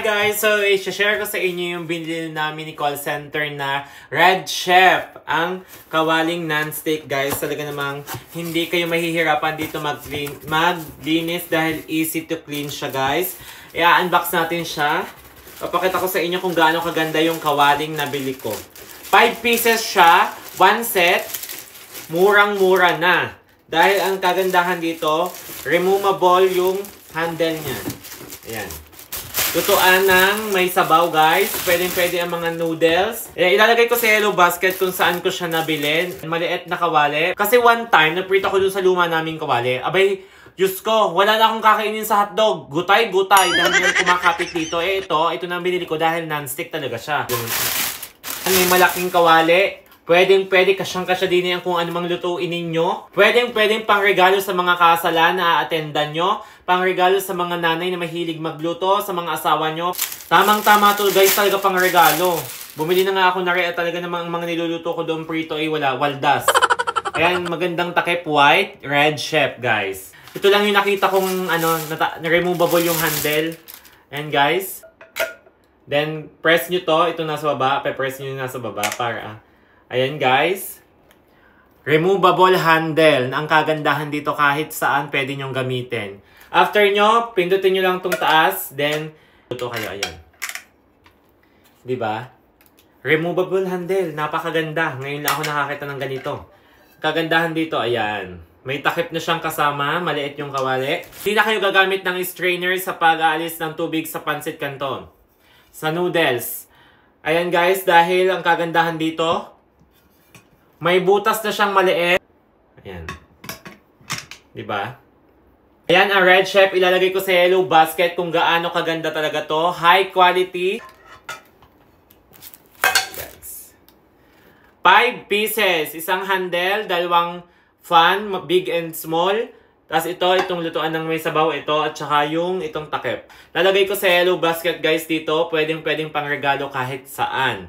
guys! So, i-share ko sa inyo yung binili namin ni call center na Red Chef. Ang kawaling non-stick guys. Talaga namang hindi kayo mahihirapan dito maglinis dahil easy to clean siya guys. I-unbox natin siya. Papakita ko sa inyo kung gaano kaganda yung kawaling nabili ko. 5 pieces siya, 1 set. Murang-mura na. Dahil ang kagandahan dito, removable yung handle niya. Ayan. Lutuan ng may sabaw guys. Pwedeng-pwede ang mga noodles. Ilalagay ko sa yellow basket kung saan ko siya nabili. Maliit na kawali. Kasi one time, naprito ko dun sa luma naming kawali. Abay, Diyos ko, wala na akong kakainin sa hotdog. Gutay-gutay. Dahil may kumakapit dito. Ito na binili ko dahil non-stick talaga siya. May malaking kawali. Pwedeng-pwede kasyang-kasya din yan kung anumang lutuin ninyo. Pwedeng-pwedeng pangregalo sa mga kasalan na a-attendan nyo. Pangregalo sa mga nanay na mahilig magluto, sa mga asawa nyo. Tamang-tama to guys, talaga pangregalo. Bumili na nga ako na rin talaga namang mga niluluto ko doon prito ay wala, waldas. Ayan, magandang takip white, Red Chef guys. Ito lang yung nakita kong removable yung handle. Ayan guys. Then, press nyo to. Ito nasa baba. Press nyo nasa baba para... Ayan guys. Removable handle. Ang kagandahan dito kahit saan pwede nyong gamitin. After nyo, pindutin nyo lang itong taas. Then, ito kayo. Ayan. Diba? Removable handle. Napakaganda. Ngayon lang ako nakakita ng ganito. Kagandahan dito, ayan. May takip na siyang kasama. Maliit yung kawali. Hindi na kayo gagamit ng strainer sa pag-aalis ng tubig sa pancit canton. Sa noodles. Ayan guys, dahil ang kagandahan dito, may butas na siyang maliit. Ayan. Diba? Ayan ang Red Chef. Ilalagay ko sa yellow basket kung gaano kaganda talaga to. High quality. Guys. 5 pieces. Isang handle, dalawang fan, big and small. Tapos itong lutuan ng may sabaw ito at saka yung itong takip. Lalagay ko sa yellow basket guys dito. Pwedeng pangregalo kahit saan.